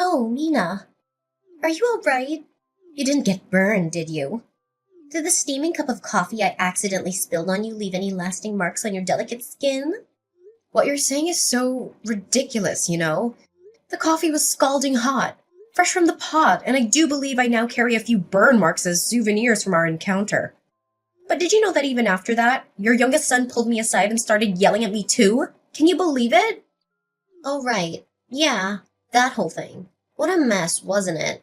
Oh, Mina, are you all right? You didn't get burned, did you? Did the steaming cup of coffee I accidentally spilled on you leave any lasting marks on your delicate skin? What you're saying is so ridiculous, you know? The coffee was scalding hot, fresh from the pot, and I do believe I now carry a few burn marks as souvenirs from our encounter. But did you know that even after that, your youngest son pulled me aside and started yelling at me too? Can you believe it? Oh, right. Yeah, that whole thing. What a mess, wasn't it?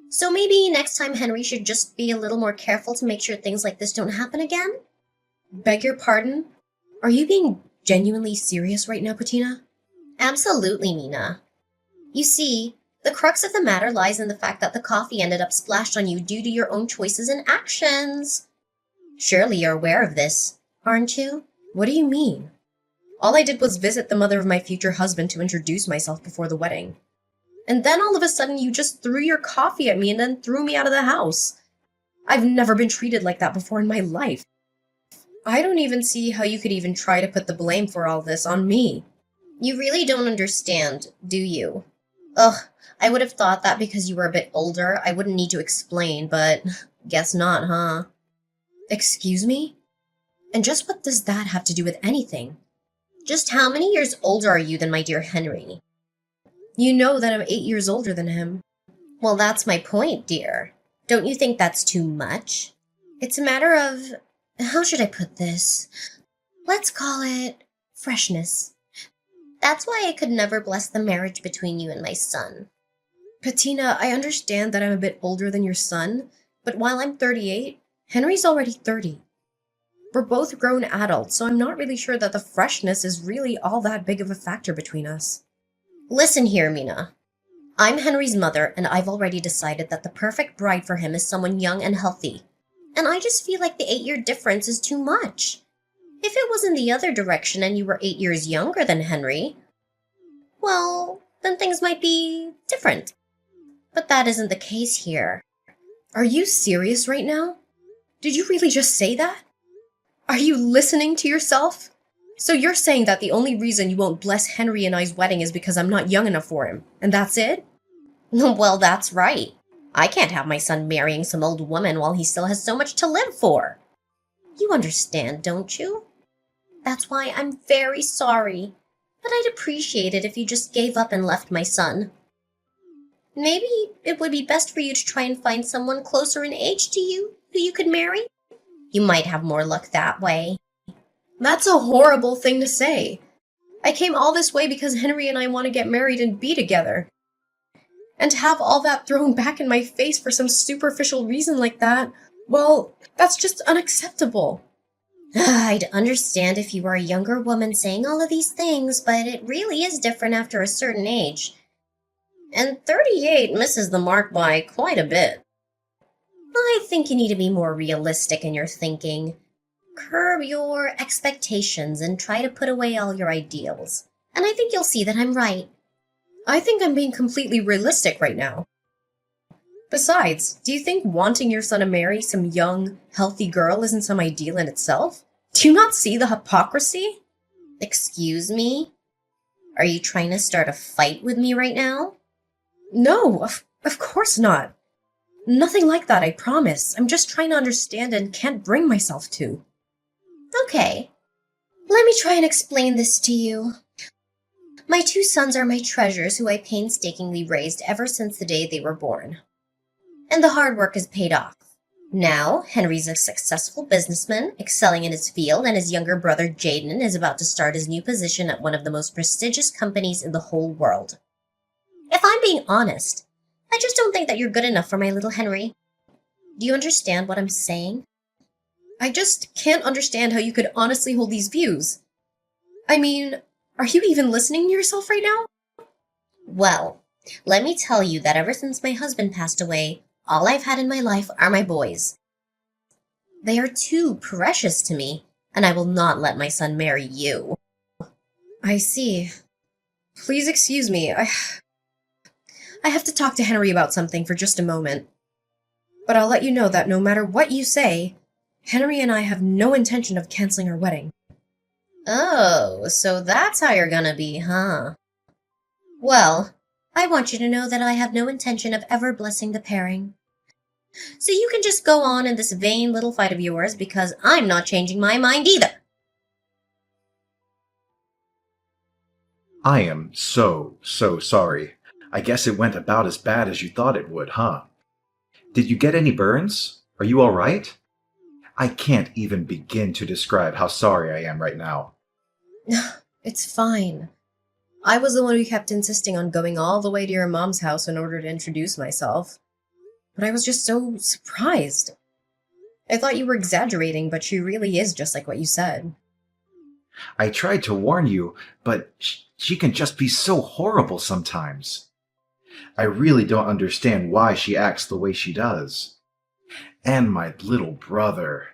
So maybe next time Henry should just be a little more careful to make sure things like this don't happen again? Beg your pardon? Are you being genuinely serious right now, Patina? Absolutely, Mina. You see, the crux of the matter lies in the fact that the coffee ended up splashed on you due to your own choices and actions. Surely you're aware of this, aren't you? What do you mean? All I did was visit the mother of my future husband to introduce myself before the wedding. And then all of a sudden you just threw your coffee at me and then threw me out of the house. I've never been treated like that before in my life. I don't even see how you could even try to put the blame for all this on me. You really don't understand, do you? Ugh, I would have thought that because you were a bit older, I wouldn't need to explain, but guess not, huh? Excuse me? And just what does that have to do with anything? Just how many years older are you than my dear Henry? You know that I'm 8 years older than him. Well, that's my point, dear. Don't you think that's too much? It's a matter of, how should I put this? Let's call it freshness. That's why I could never bless the marriage between you and my son. Patina, I understand that I'm a bit older than your son, but while I'm 38, Henry's already 30. We're both grown adults, so I'm not really sure that the freshness is really all that big of a factor between us. Listen here, Mina. I'm Henry's mother, and I've already decided that the perfect bride for him is someone young and healthy. And I just feel like the 8-year difference is too much. If it was in the other direction and you were 8 years younger than Henry, well, then things might be different. But that isn't the case here. Are you serious right now? Did you really just say that? Are you listening to yourself? So you're saying that the only reason you won't bless Henry and I's wedding is because I'm not young enough for him, and that's it? Well, that's right. I can't have my son marrying some old woman while he still has so much to live for. You understand, don't you? That's why I'm very sorry, but I'd appreciate it if you just gave up and left my son. Maybe it would be best for you to try and find someone closer in age to you who you could marry. You might have more luck that way. That's a horrible thing to say. I came all this way because Henry and I want to get married and be together. And to have all that thrown back in my face for some superficial reason like that, well, that's just unacceptable. I'd understand if you were a younger woman saying all of these things, but it really is different after a certain age. And 38 misses the mark by quite a bit. I think you need to be more realistic in your thinking. Curb your expectations and try to put away all your ideals. And I think you'll see that I'm right. I think I'm being completely realistic right now. Besides, do you think wanting your son to marry some young, healthy girl isn't some ideal in itself? Do you not see the hypocrisy? Excuse me? Are you trying to start a fight with me right now? No, of course not. Nothing like that, I promise. I'm just trying to understand and can't bring myself to. Okay. Let me try and explain this to you. My 2 sons are my treasures who I painstakingly raised ever since the day they were born. And the hard work is paid off. Now, Henry's a successful businessman, excelling in his field, and his younger brother Jaden is about to start his new position at one of the most prestigious companies in the whole world. If I'm being honest, I just don't think that you're good enough for my little Henry. Do you understand what I'm saying? I just can't understand how you could honestly hold these views. I mean, are you even listening to yourself right now? Well, let me tell you that ever since my husband passed away, all I've had in my life are my boys. They are too precious to me, and I will not let my son marry you. I see. Please excuse me, I have to talk to Henry about something for just a moment. But I'll let you know that no matter what you say, Henry and I have no intention of canceling our wedding. Oh, so that's how you're gonna be, huh? Well, I want you to know that I have no intention of ever blessing the pairing. So you can just go on in this vain little fight of yours because I'm not changing my mind either. I am so sorry. I guess it went about as bad as you thought it would, huh? Did you get any burns? Are you all right? I can't even begin to describe how sorry I am right now. It's fine. I was the one who kept insisting on going all the way to your mom's house in order to introduce myself. But I was just so surprised. I thought you were exaggerating, but she really is just like what you said. I tried to warn you, but she can just be so horrible sometimes. I really don't understand why she acts the way she does. And my little brother.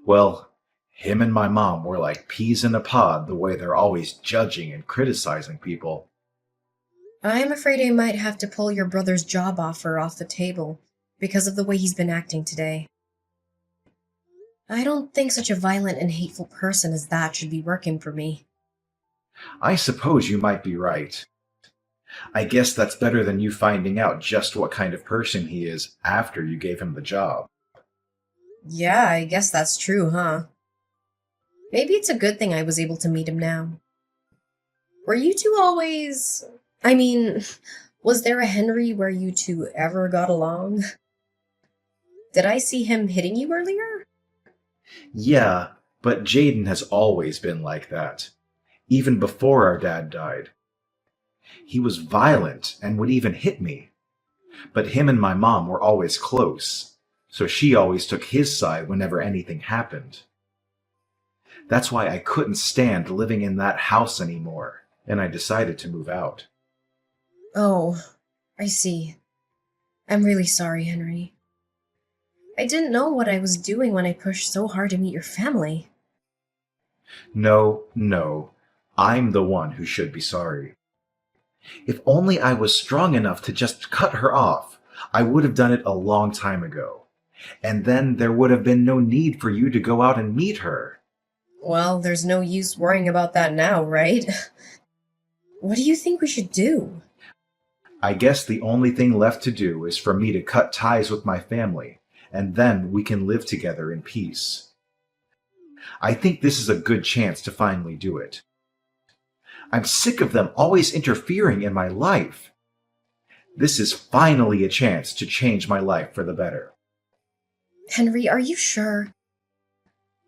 Well, him and my mom were like peas in a pod the way they're always judging and criticizing people. I'm afraid I might have to pull your brother's job offer off the table because of the way he's been acting today. I don't think such a violent and hateful person as that should be working for me. I suppose you might be right. I guess that's better than you finding out just what kind of person he is after you gave him the job. Yeah, I guess that's true, huh? Maybe it's a good thing I was able to meet him now. Were you two always... I mean, was there a Henry where you two ever got along? Did I see him hitting you earlier? Yeah, but Jaden has always been like that, even before our dad died. He was violent and would even hit me. But him and my mom were always close, so she always took his side whenever anything happened. That's why I couldn't stand living in that house anymore, and I decided to move out. Oh, I see. I'm really sorry, Henry. I didn't know what I was doing when I pushed so hard to meet your family. No, I'm the one who should be sorry. If only I was strong enough to just cut her off, I would have done it a long time ago. And then there would have been no need for you to go out and meet her. Well, there's no use worrying about that now, right? What do you think we should do? I guess the only thing left to do is for me to cut ties with my family, and then we can live together in peace. I think this is a good chance to finally do it. I'm sick of them always interfering in my life. This is finally a chance to change my life for the better. Henry, are you sure?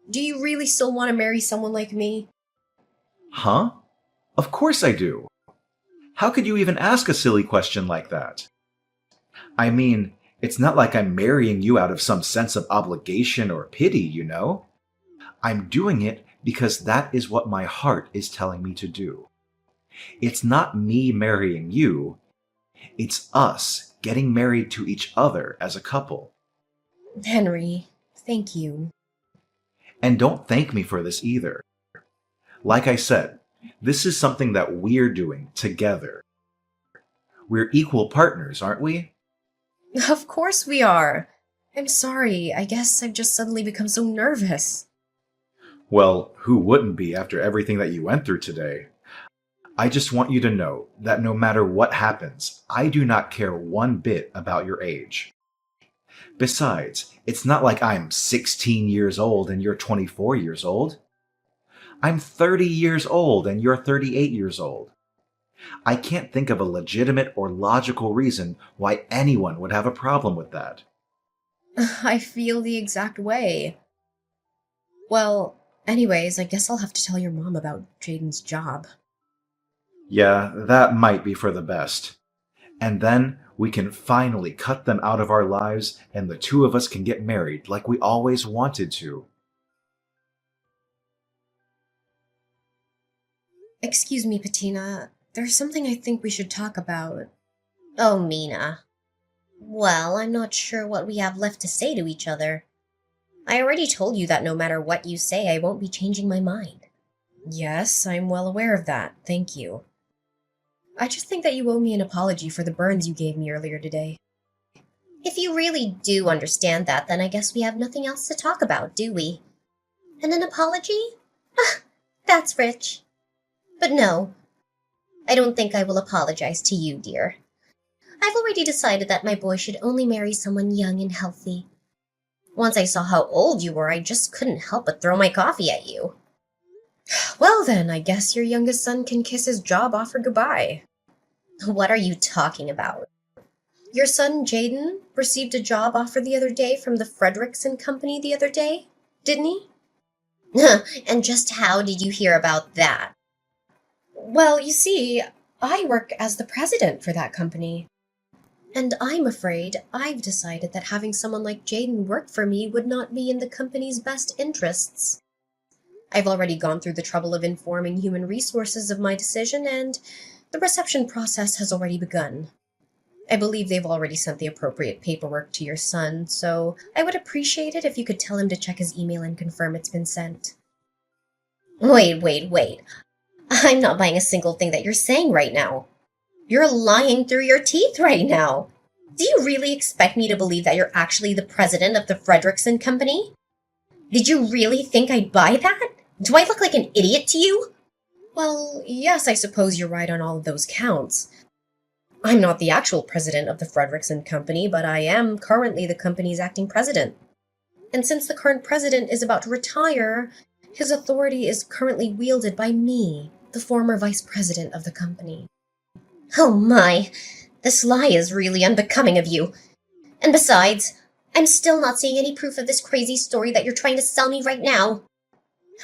Do you really still want to marry someone like me? Huh? Of course I do. How could you even ask a silly question like that? I mean, it's not like I'm marrying you out of some sense of obligation or pity, you know? I'm doing it because that is what my heart is telling me to do. It's not me marrying you. It's us getting married to each other as a couple. Henry, thank you. And don't thank me for this either. Like I said, this is something that we're doing together. We're equal partners, aren't we? Of course we are. I'm sorry. I guess I've just suddenly become so nervous. Well, who wouldn't be after everything that you went through today? I just want you to know that no matter what happens, I do not care one bit about your age. Besides, it's not like I'm 16 years old and you're 24 years old. I'm 30 years old and you're 38 years old. I can't think of a legitimate or logical reason why anyone would have a problem with that. I feel the exact way. Well, anyways, I guess I'll have to tell your mom about Jaden's job. Yeah, that might be for the best. And then we can finally cut them out of our lives and the two of us can get married like we always wanted to. Excuse me, Patina. There's something I think we should talk about. Oh, Mina. Well, I'm not sure what we have left to say to each other. I already told you that no matter what you say, I won't be changing my mind. Yes, I'm well aware of that. Thank you. I just think that you owe me an apology for the burns you gave me earlier today. If you really do understand that, then I guess we have nothing else to talk about, do we? And an apology? Ah, that's rich. But no, I don't think I will apologize to you, dear. I've already decided that my boy should only marry someone young and healthy. Once I saw how old you were, I just couldn't help but throw my coffee at you. Well then, I guess your youngest son can kiss his job offer goodbye. What are you talking about? Your son Jaden received a job offer the other day from the Frederickson Company the other day, didn't he? And just how did you hear about that? Well, you see, I work as the president for that company. And I'm afraid I've decided that having someone like Jaden work for me would not be in the company's best interests. I've already gone through the trouble of informing human resources of my decision, and the reception process has already begun. I believe they've already sent the appropriate paperwork to your son, so I would appreciate it if you could tell him to check his email and confirm it's been sent. Wait. I'm not buying a single thing that you're saying right now. You're lying through your teeth right now. Do you really expect me to believe that you're actually the president of the Frederickson Company? Did you really think I'd buy that? Do I look like an idiot to you? Well, yes, I suppose you're right on all of those counts. I'm not the actual president of the Frederickson Company, but I am currently the company's acting president. And since the current president is about to retire, his authority is currently wielded by me, the former vice president of the company. Oh my, this lie is really unbecoming of you. And besides, I'm still not seeing any proof of this crazy story that you're trying to sell me right now.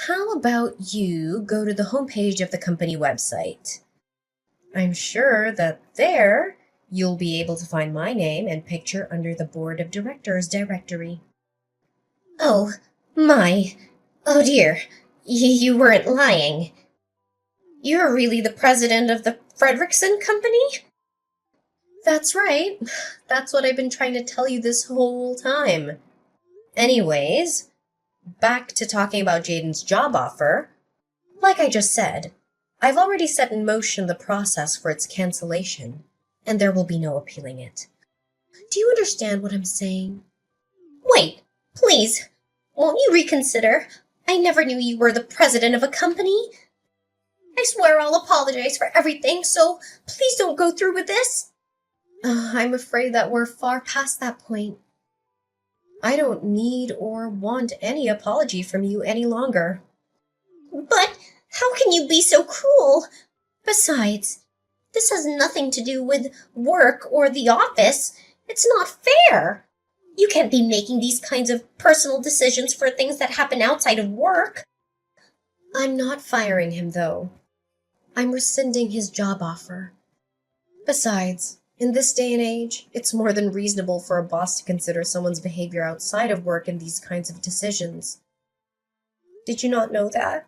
How about you go to the homepage of the company website? I'm sure that there you'll be able to find my name and picture under the Board of Directors directory. Oh, my. Oh dear, you weren't lying. You're really the president of the Frederickson Company? That's right. That's what I've been trying to tell you this whole time. Anyways, back to talking about Jaden's job offer. Like I just said, I've already set in motion the process for its cancellation, and there will be no appealing it. Do you understand what I'm saying? Wait, please, won't you reconsider? I never knew you were the president of a company. I swear I'll apologize for everything, so please don't go through with this. I'm afraid that we're far past that point. I don't need or want any apology from you any longer. But how can you be so cruel? Besides, this has nothing to do with work or the office. It's not fair. You can't be making these kinds of personal decisions for things that happen outside of work. I'm not firing him, though. I'm rescinding his job offer. Besides, in this day and age, it's more than reasonable for a boss to consider someone's behavior outside of work in these kinds of decisions. Did you not know that?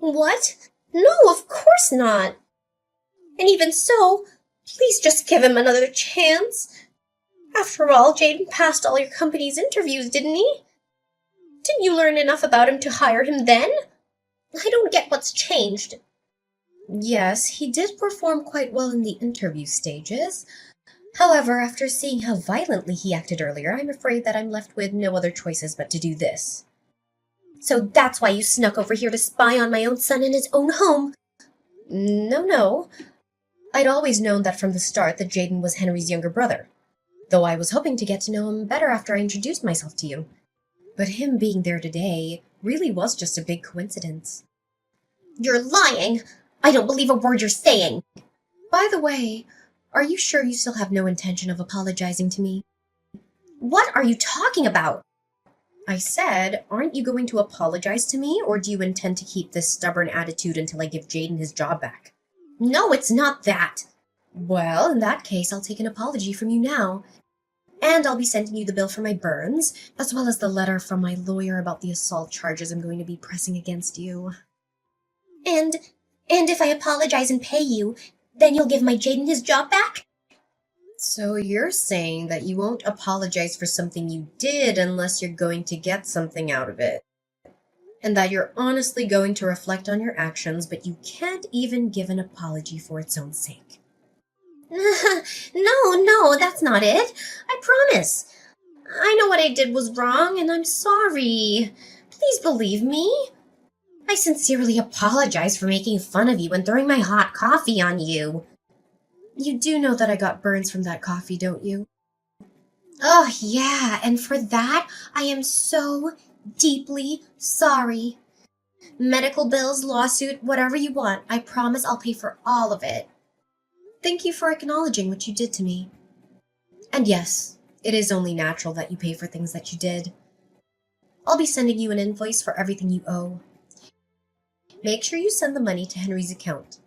What? No, of course not. And even so, please just give him another chance. After all, Jaden passed all your company's interviews, didn't he? Didn't you learn enough about him to hire him then? I don't get what's changed. Yes, he did perform quite well in the interview stages. However, after seeing how violently he acted earlier, I'm afraid that I'm left with no other choices but to do this. So that's why you snuck over here to spy on my own son in his own home? No. I'd always known that from the start that Jaden was Henry's younger brother, though I was hoping to get to know him better after I introduced myself to you. But him being there today really was just a big coincidence. You're lying! I don't believe a word you're saying! By the way, are you sure you still have no intention of apologizing to me? What are you talking about? I said, aren't you going to apologize to me, or do you intend to keep this stubborn attitude until I give Jaden his job back? No, it's not that. Well, in that case, I'll take an apology from you now. And I'll be sending you the bill for my burns, as well as the letter from my lawyer about the assault charges I'm going to be pressing against you. And if I apologize and pay you, then you'll give my Jaden his job back? So you're saying that you won't apologize for something you did unless you're going to get something out of it. And that you're honestly going to reflect on your actions, but you can't even give an apology for its own sake. No, that's not it. I promise. I know what I did was wrong, and I'm sorry. Please believe me. I sincerely apologize for making fun of you and throwing my hot coffee on you. You do know that I got burns from that coffee, don't you? Oh, yeah, and for that, I am so deeply sorry. Medical bills, lawsuit, whatever you want, I promise I'll pay for all of it. Thank you for acknowledging what you did to me. And yes, it is only natural that you pay for things that you did. I'll be sending you an invoice for everything you owe. Make sure you send the money to Henry's account.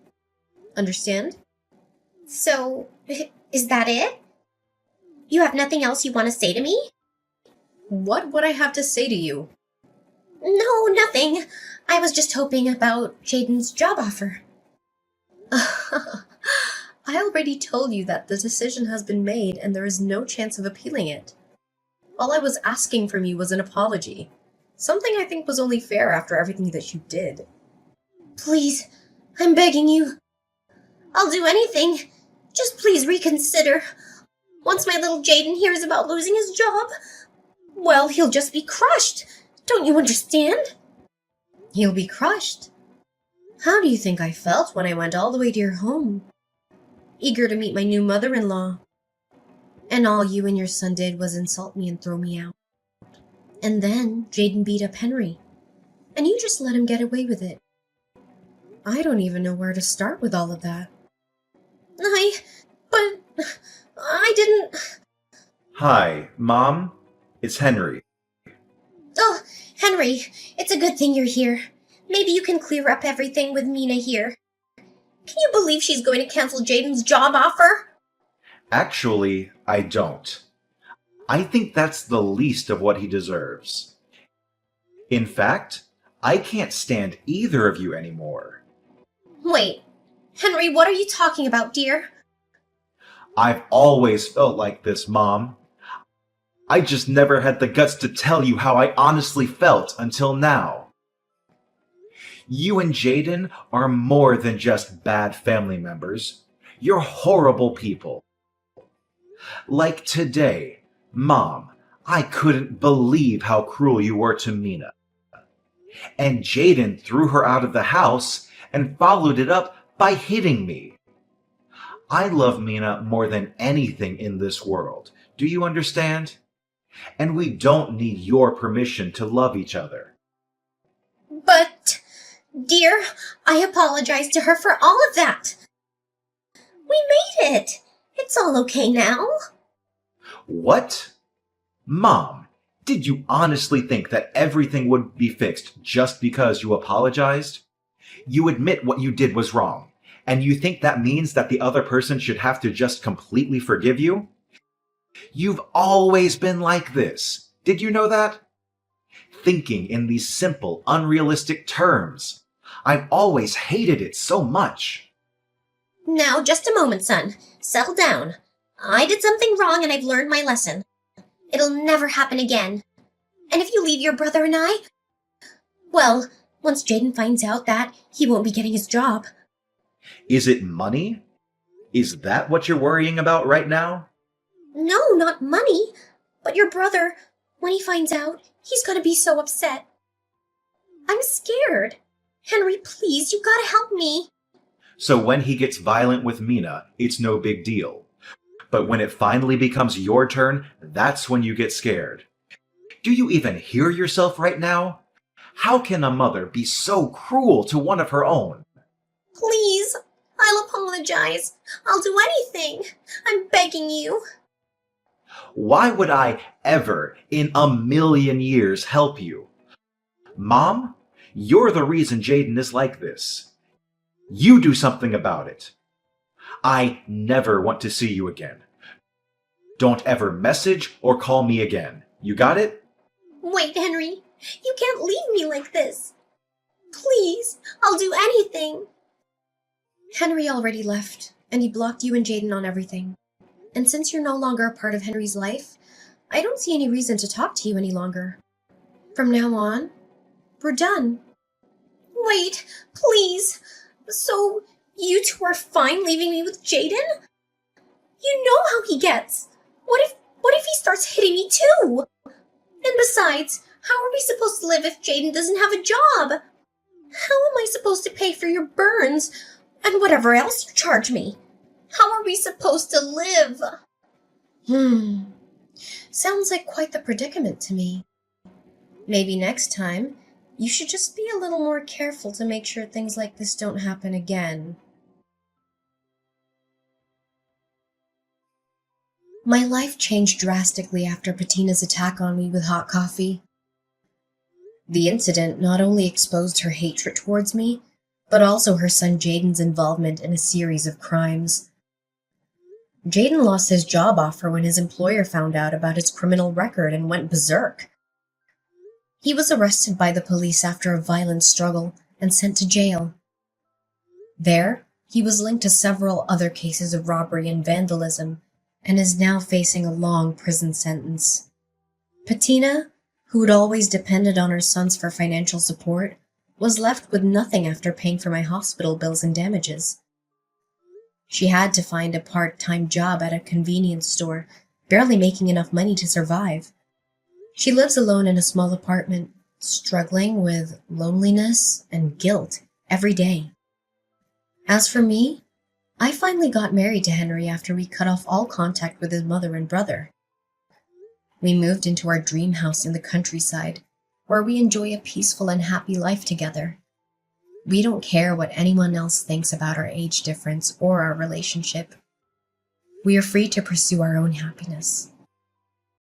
Understand? So, is that it? You have nothing else you want to say to me? What would I have to say to you? No, nothing. I was just hoping about Jaden's job offer. I already told you that the decision has been made and there is no chance of appealing it. All I was asking from you was an apology. Something I think was only fair after everything that you did. Please, I'm begging you. I'll do anything. Just please reconsider. Once my little Jaden hears about losing his job, well, he'll just be crushed. Don't you understand? He'll be crushed. How do you think I felt when I went all the way to your home? Eager to meet my new mother-in-law. And all you and your son did was insult me and throw me out. And then Jaden beat up Henry. And you just let him get away with it. I don't even know where to start with all of that. But I didn't... Hi, Mom. It's Henry. Oh, Henry, it's a good thing you're here. Maybe you can clear up everything with Mina here. Can you believe she's going to cancel Jaden's job offer? Actually, I don't. I think that's the least of what he deserves. In fact, I can't stand either of you anymore. Wait, Henry, what are you talking about, dear? I've always felt like this, Mom. I just never had the guts to tell you how I honestly felt until now. You and Jaden are more than just bad family members. You're horrible people. Like today, Mom, I couldn't believe how cruel you were to Mina. And Jaden threw her out of the house and followed it up by hitting me. I love Mina more than anything in this world. Do you understand? And we don't need your permission to love each other. But, dear, I apologize to her for all of that. We made it. It's all okay now. What? Mom, did you honestly think that everything would be fixed just because you apologized? You admit what you did was wrong, and you think that means that the other person should have to just completely forgive you? You've always been like this. Did you know that? Thinking in these simple, unrealistic terms. I've always hated it so much. Now, just a moment, son. Settle down. I did something wrong and I've learned my lesson. It'll never happen again. And if you leave your brother and I, well, once Jaden finds out that, he won't be getting his job. Is it money? Is that what you're worrying about right now? No, not money. But your brother, when he finds out, he's gonna be so upset. I'm scared. Henry, please, you gotta help me. So when he gets violent with Mina, it's no big deal. But when it finally becomes your turn, that's when you get scared. Do you even hear yourself right now? How can a mother be so cruel to one of her own? Please, I'll apologize. I'll do anything. I'm begging you. Why would I ever in a million years help you? Mom, you're the reason Jaden is like this. You do something about it. I never want to see you again. Don't ever message or call me again. You got it? Wait, Henry. You can't leave me like this. Please, I'll do anything. Henry already left, and he blocked you and Jaden on everything. And since you're no longer a part of Henry's life, I don't see any reason to talk to you any longer. From now on, we're done. Wait, please. So, you two are fine leaving me with Jaden? You know how he gets. What if he starts hitting me too? And besides, how are we supposed to live if Jaden doesn't have a job? How am I supposed to pay for your burns and whatever else you charge me? How are we supposed to live? Sounds like quite the predicament to me. Maybe next time, you should just be a little more careful to make sure things like this don't happen again. My life changed drastically after Patina's attack on me with hot coffee. The incident not only exposed her hatred towards me, but also her son Jaden's involvement in a series of crimes. Jaden lost his job offer when his employer found out about his criminal record and went berserk. He was arrested by the police after a violent struggle and sent to jail. There, he was linked to several other cases of robbery and vandalism and is now facing a long prison sentence. Patina, who had always depended on her sons for financial support, was left with nothing after paying for my hospital bills and damages. She had to find a part-time job at a convenience store, barely making enough money to survive. She lives alone in a small apartment, struggling with loneliness and guilt every day. As for me, I finally got married to Henry after we cut off all contact with his mother and brother. We moved into our dream house in the countryside, where we enjoy a peaceful and happy life together. We don't care what anyone else thinks about our age difference or our relationship. We are free to pursue our own happiness.